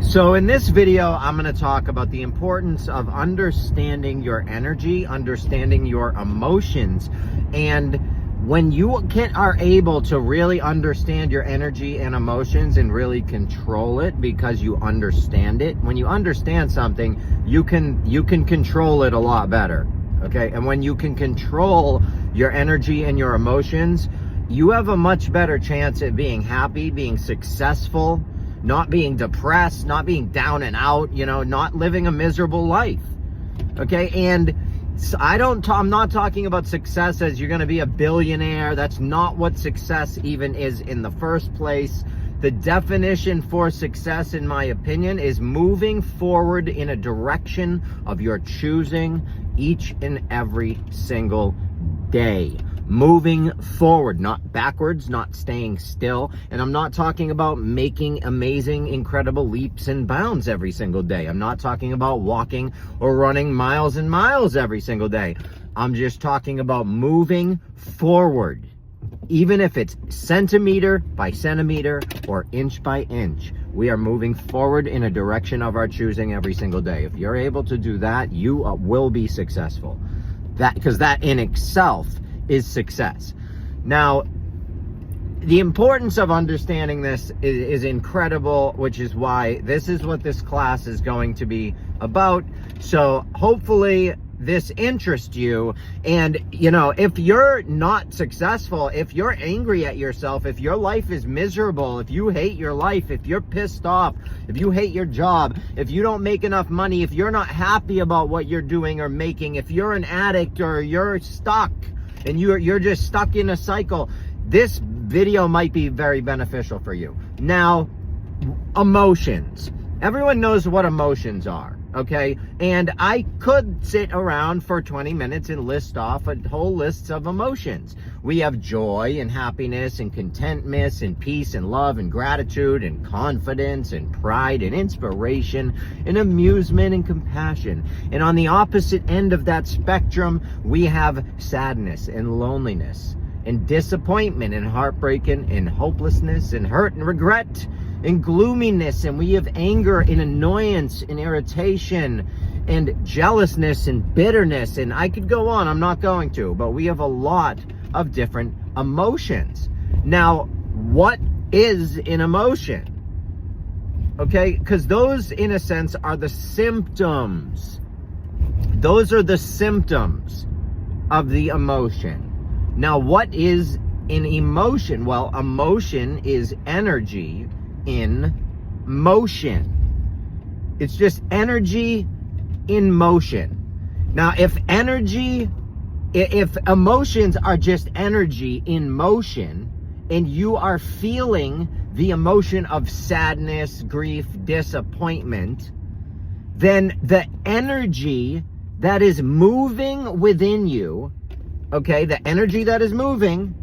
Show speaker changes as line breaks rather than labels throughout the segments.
So in this video, I'm going to talk about the importance of understanding your energy, understanding your emotions. And when you are able to really understand your energy and emotions and really control it because you understand it, when you understand something, you can control it a lot better. Okay? And when you can control your energy and your emotions, you have a much better chance at being happy, being successful, not being depressed, not being down and out, not living a miserable life. Okay? And I'm not talking about success as you're going to be a billionaire. That's not what success even is in the first place. The definition for success, in my opinion, is moving forward in a direction of your choosing each and every single day. Moving forward, not backwards, not staying still. And I'm not talking about making amazing, incredible leaps and bounds every single day. I'm not talking about walking or running miles and miles every single day. I'm just talking about moving forward. Even if it's centimeter by centimeter or inch by inch, we are moving forward in a direction of our choosing every single day. If you're able to do that, you will be successful. Because that in itself is success. Now, the importance of understanding this is incredible, which is why this is what this class is going to be about. So hopefully this interests you. And if you're not successful, if you're angry at yourself, if your life is miserable, if you hate your life, if you're pissed off, if you hate your job, if you don't make enough money, if you're not happy about what you're doing or making, if you're an addict or you're stuck and you're just stuck in a cycle, this video might be very beneficial for you. Now, emotions. Everyone knows what emotions are, okay? And I could sit around for 20 minutes and list off a whole list of emotions. We have joy and happiness and contentment and peace and love and gratitude and confidence and pride and inspiration and amusement and compassion. And on the opposite end of that spectrum, we have sadness and loneliness and disappointment and heartbreak and hopelessness and hurt and regret and gloominess. And we have anger and annoyance and irritation and jealousness and bitterness. And I could go on, I'm not going to, but we have a lot of different emotions. Now, what is an emotion? Okay, because those, in a sense, are the symptoms. Those are the symptoms of the emotion. Now, what is an emotion? Well, emotion is energy in motion. It's just energy in motion. Now, if emotions are just energy in motion, and you are feeling the emotion of sadness, grief, disappointment, then the energy that is moving within you, okay, the energy that is moving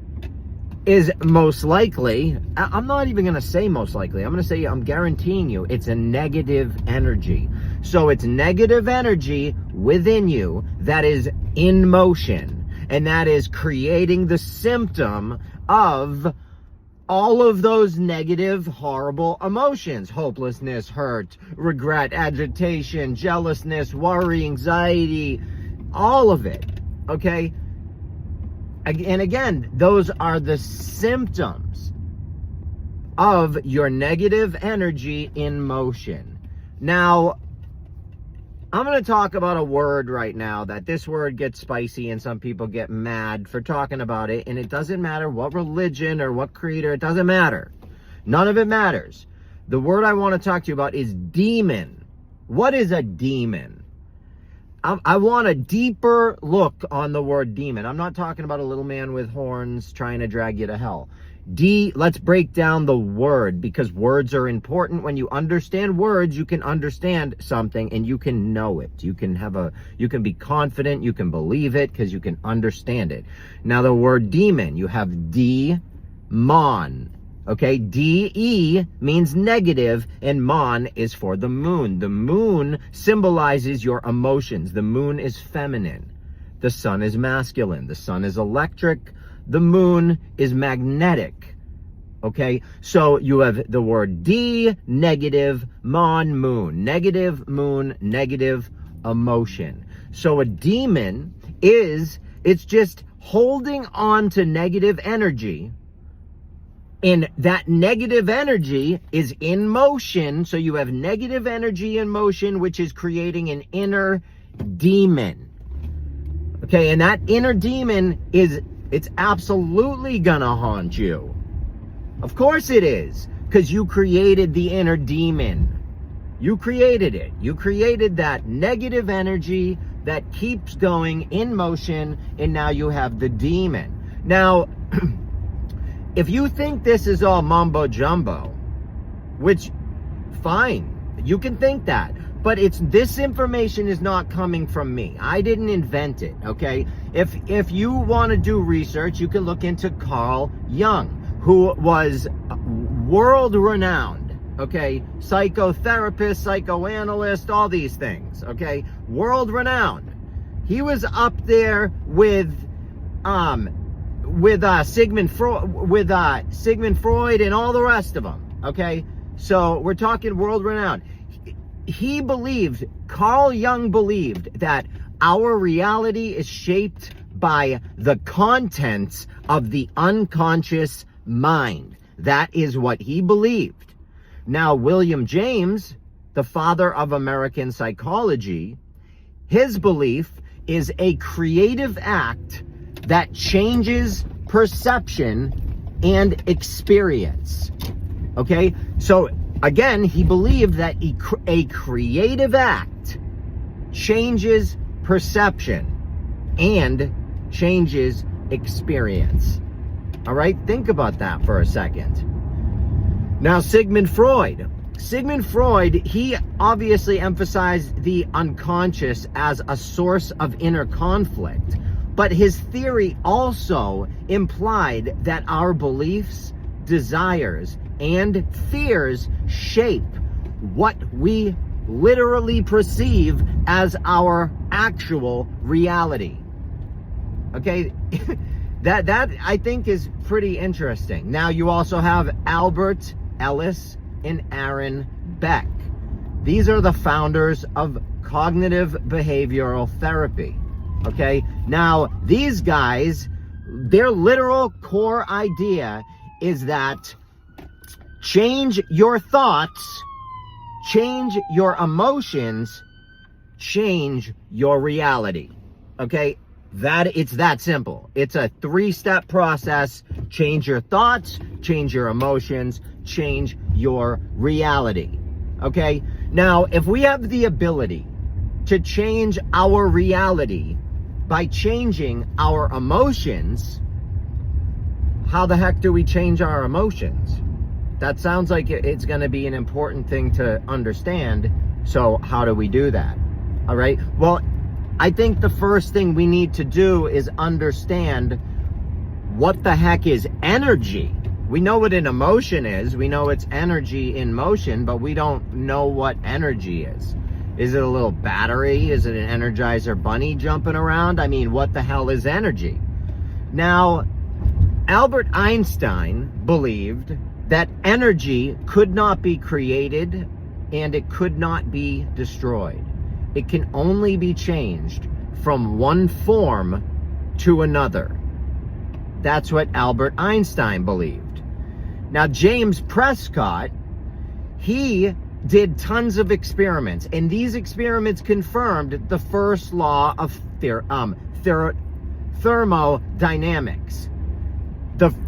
is most likely, I'm not even going to say most likely, I'm going to say, I'm guaranteeing you, it's a negative energy. So it's negative energy within you that is in motion, and that is creating the symptom of all of those negative, horrible emotions: hopelessness, hurt, regret, agitation, jealousness, worry, anxiety, all of it, okay? And again, those are the symptoms of your negative energy in motion. Now, I'm going to talk about a word right now that this word gets spicy and some people get mad for talking about it. And it doesn't matter what religion or what creator, it doesn't matter. None of it matters. The word I want to talk to you about is demon. What is a demon? I want a deeper look on the word demon. I'm not talking about a little man with horns trying to drag you to hell. Let's break down the word, because words are important. When you understand words, you can understand something and you can know it. You can be confident, you can believe it because you can understand it. Now, the word demon, you have demon. Okay, D-E means negative, and mon is for the moon. The moon symbolizes your emotions. The moon is feminine. The sun is masculine. The sun is electric. The moon is magnetic. Okay, so you have the word D, negative, moon, negative moon, negative emotion. So a demon it's just holding on to negative energy, and that negative energy is in motion. So you have negative energy in motion, which is creating an inner demon. Okay, and that inner demon it's absolutely gonna haunt you. Of course it is, because you created the inner demon. You created it. You created that negative energy that keeps going in motion, and now you have the demon. Now, if you think this is all mumbo jumbo, which, fine, you can think that, but this information is not coming from me. I didn't invent it, okay? If you want to do research, you can look into Carl Jung, who was world-renowned, okay? Psychotherapist, psychoanalyst, all these things, okay? World-renowned. He was up there with Sigmund Freud and all the rest of them, okay? So we're talking world-renowned. Carl Jung believed that our reality is shaped by the contents of the unconscious mind. That is what he believed. Now, William James, the father of American psychology, his belief is a creative act that changes perception and experience. Okay? So, again, he believed that a creative act changes perception and changes experience. All right, think about that for a second. Now, Sigmund Freud, he obviously emphasized the unconscious as a source of inner conflict, but his theory also implied that our beliefs, desires, and fears shape what we literally perceive as our actual reality. Okay? That I think is pretty interesting. Now, you also have Albert Ellis and Aaron Beck. These are the founders of cognitive behavioral therapy. Okay? Now, these guys, their literal core idea is that change your thoughts, change your emotions, change your reality. Okay? It's that simple. It's a 3-step process. Change your thoughts, change your emotions, change your reality. Okay? Now, if we have the ability to change our reality by changing our emotions, how the heck do we change our emotions? That sounds like it's going to be an important thing to understand. So how do we do that? All right. Well, I think the first thing we need to do is understand what the heck is energy. We know what an emotion is. We know it's energy in motion, but we don't know what energy is. Is it a little battery? Is it an Energizer bunny jumping around? I mean, what the hell is energy? Now, Albert Einstein believed that energy could not be created and it could not be destroyed. It can only be changed from one form to another. That's what Albert Einstein believed. Now, James Prescott, he did tons of experiments, and these experiments confirmed the first law of thermodynamics.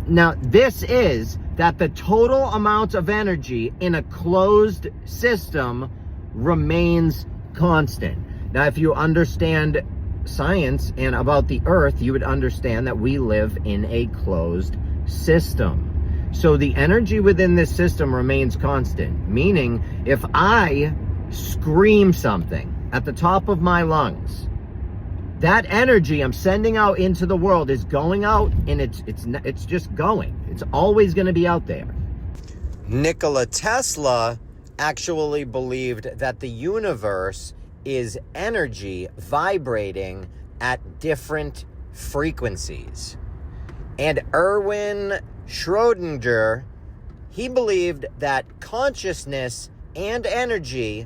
Now, this is that the total amount of energy in a closed system remains constant. Now, if you understand science and about the earth, you would understand that we live in a closed system. So the energy within this system remains constant, meaning if I scream something at the top of my lungs, that energy I'm sending out into the world is going out, and it's just going. It's always going to be out there. Nikola Tesla actually believed that the universe is energy vibrating at different frequencies. And Erwin Schrödinger he believed that consciousness and energy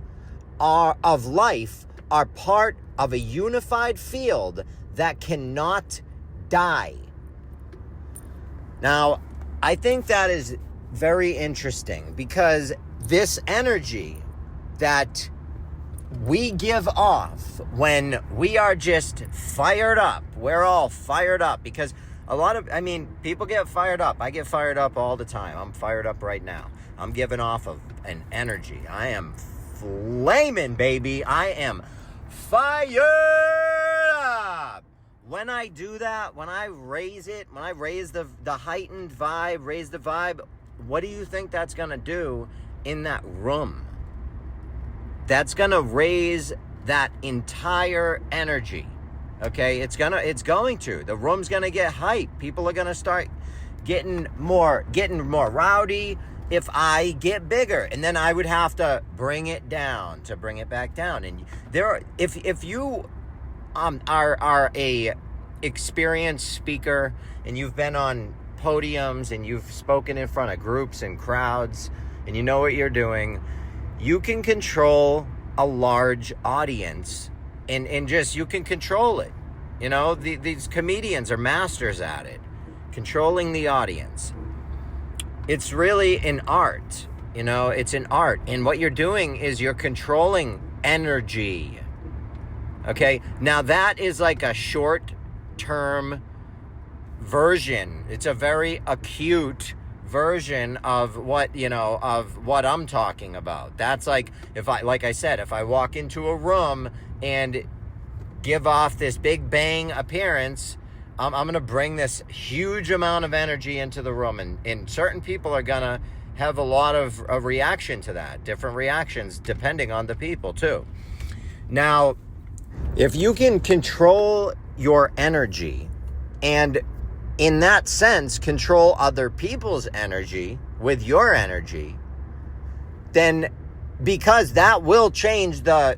of life are part of a unified field that cannot die. Now, I think that is very interesting, because this energy that we give off when we are just fired up, we're all fired up, because people get fired up. I get fired up all the time. I'm fired up right now. I'm giving off of an energy. I am flaming, baby. I am fired up. When I do that, when I raise it, when I raise the heightened vibe, raise the vibe, what do you think that's going to do in that room? That's going to raise that entire energy. Okay? It's going to. The room's going to get hype. People are going to start getting more rowdy if I get bigger. And then I would have to bring it down to bring it back down. And if you are a experienced speaker and you've been on podiums and you've spoken in front of groups and crowds and you know what you're doing, you can control a large audience and just, you can control it. You know, these comedians are masters at it, controlling the audience. It's really an art, you know, it's an art. And what you're doing is you're controlling energy. Okay, now that is like a short-term version. It's a very acute version of what I'm talking about. That's like, if I walk into a room and give off this big bang appearance, I'm going to bring this huge amount of energy into the room, and certain people are going to have a lot of a reaction to that, different reactions depending on the people too. Now, if you can control your energy and in that sense control other people's energy with your energy, then because that will change the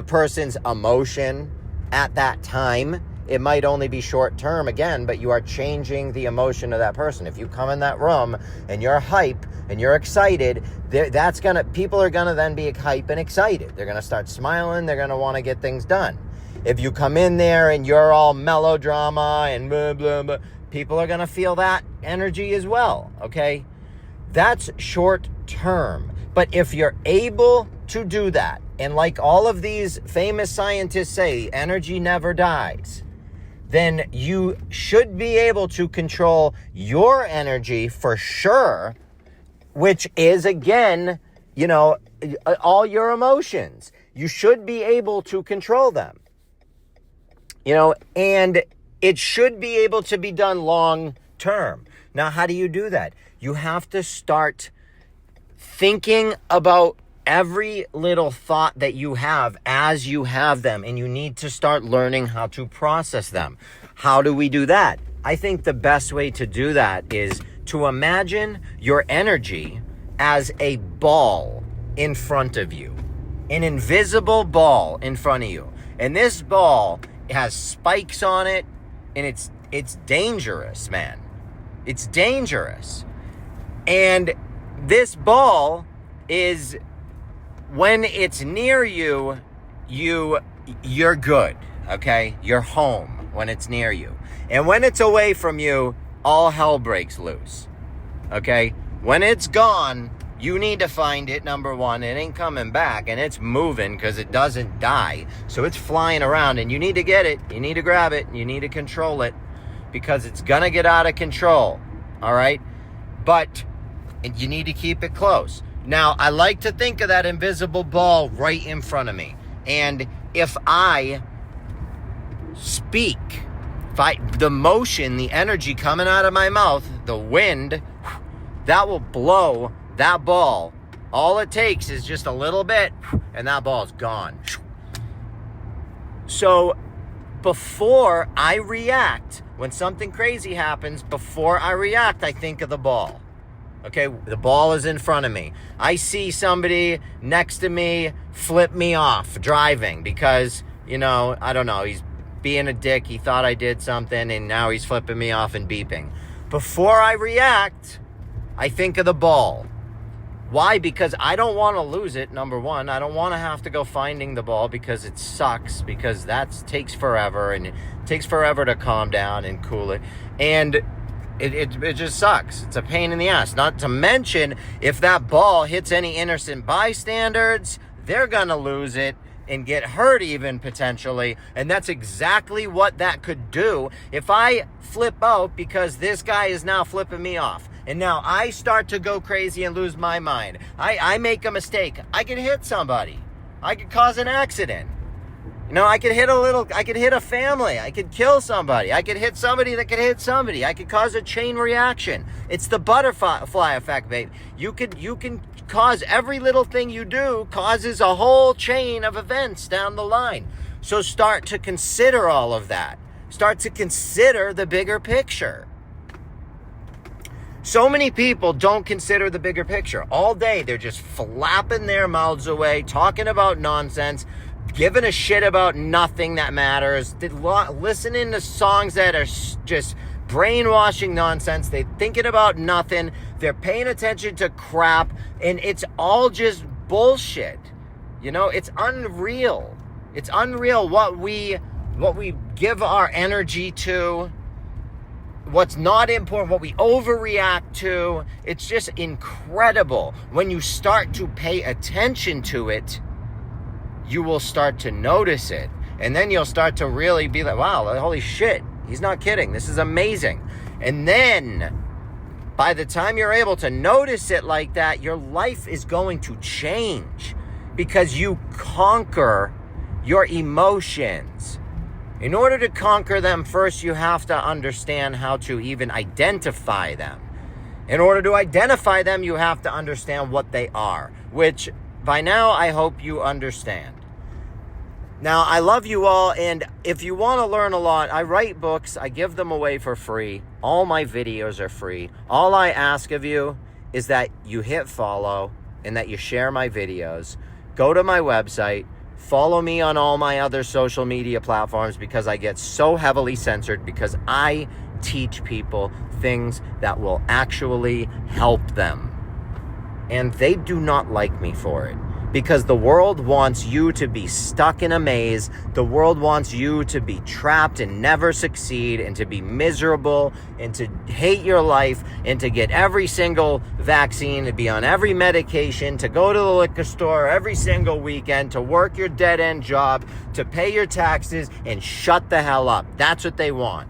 person's emotion at that time. It might only be short term again, but you are changing the emotion of that person. If you come in that room and you're hype and you're excited, people are gonna then be hype and excited. They're gonna start smiling. They're gonna want to get things done. If you come in there and you're all melodrama and blah, blah, blah, people are gonna feel that energy as well, okay? That's short term. But if you're able to do that, and like all of these famous scientists say, energy never dies, then you should be able to control your energy for sure, which is, again, all your emotions. You should be able to control them. And it should be able to be done long term. Now, how do you do that? You have to start thinking about every little thought that you have as you have them, and you need to start learning how to process them. How do we do that? I think the best way to do that is to imagine your energy as a ball in front of you, an invisible ball in front of you. And this ball has spikes on it, and it's dangerous, man. It's dangerous. And this ball is, when it's near you, you're good, okay? You're home when it's near you. And when it's away from you, all hell breaks loose, okay? When it's gone, you need to find it, number one. It ain't coming back, and it's moving because it doesn't die. So it's flying around, and you need to get it. You need to grab it. You need to control it because it's going to get out of control, all right? But you need to keep it close. Now, I like to think of that invisible ball right in front of me. And if I speak, the motion, the energy coming out of my mouth, the wind, that will blow that ball. All it takes is just a little bit, and that ball's gone. So before I react, when something crazy happens, before I react, I think of the ball. Okay, the ball is in front of me. I see somebody next to me flip me off driving because, I don't know, he's being a dick. He thought I did something, and now he's flipping me off and beeping. Before I react, I think of the ball. Why? Because I don't want to lose it, number one. I don't want to have to go finding the ball because it sucks, because that takes forever, and it takes forever to calm down and cool it. And it just sucks. It's a pain in the ass. Not to mention, if that ball hits any innocent bystanders, they're going to lose it and get hurt even potentially. And that's exactly what that could do if I flip out because this guy is now flipping me off. And now I start to go crazy and lose my mind. I make a mistake. I could hit somebody. I could cause an accident. You know, I could hit a family. I could kill somebody. I could hit somebody that could hit somebody. I could cause a chain reaction. It's the butterfly effect, babe. You can cause every little thing you do causes a whole chain of events down the line. So start to consider all of that. Start to consider the bigger picture. So many people don't consider the bigger picture. All day, they're just flapping their mouths away, talking about nonsense, giving a shit about nothing that matters, listening to songs that are just brainwashing nonsense. They're thinking about nothing. They're paying attention to crap, and it's all just bullshit. You know, it's unreal. It's unreal what we give our energy to. What's not important, what we overreact to. It's just incredible. When you start to pay attention to it, you will start to notice it. And then you'll start to really be like, wow, holy shit, he's not kidding. This is amazing. And then by the time you're able to notice it like that, your life is going to change because you conquer your emotions. In order to conquer them, first you have to understand how to even identify them. In order to identify them, you have to understand what they are, which by now I hope you understand. Now, I love you all, and if you want to learn a lot, I write books, I give them away for free. All my videos are free. All I ask of you is that you hit follow and that you share my videos. Go to my website. Follow me on all my other social media platforms because I get so heavily censored because I teach people things that will actually help them. And they do not like me for it because the world wants you to be stuck in a maze. The world wants you to be trapped and never succeed and to be miserable and to hate your life and to get every single vaccine, to be on every medication, to go to the liquor store every single weekend, to work your dead-end job, to pay your taxes and shut the hell up. That's what they want.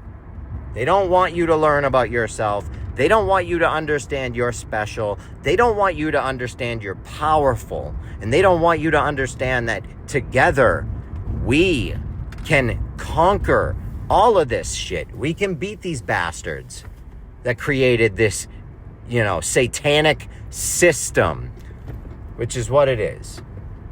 They don't want you to learn about yourself. They don't want you to understand you're special. They don't want you to understand you're powerful. And they don't want you to understand that together we can conquer all of this shit. We can beat these bastards that created this, satanic system, which is what it is.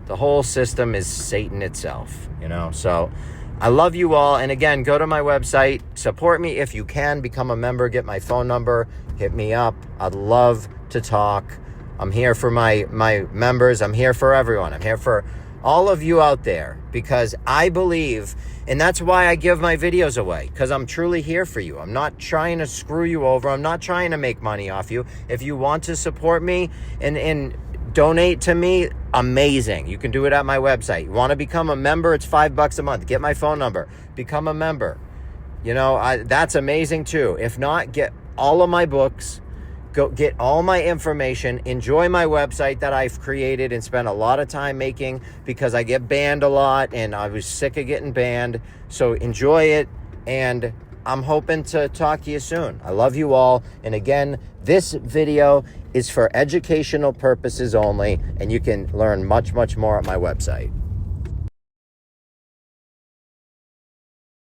The whole system is Satan itself, So I love you all. And again, go to my website, support me if you can, become a member, get my phone number, hit me up. I'd love to talk. I'm here for my members. I'm here for everyone. I'm here for all of you out there because I believe, and that's why I give my videos away, because I'm truly here for you. I'm not trying to screw you over. I'm not trying to make money off you. If you want to support me and donate to me, amazing. You can do it at my website. You want to become a member? It's $5 a month. Get my phone number. Become a member. That's amazing too. If not, get all of my books. Go get all my information. Enjoy my website that I've created and spent a lot of time making because I get banned a lot and I was sick of getting banned. So enjoy it, and I'm hoping to talk to you soon. I love you all. And again, this video is for educational purposes only, and you can learn much, much more at my website.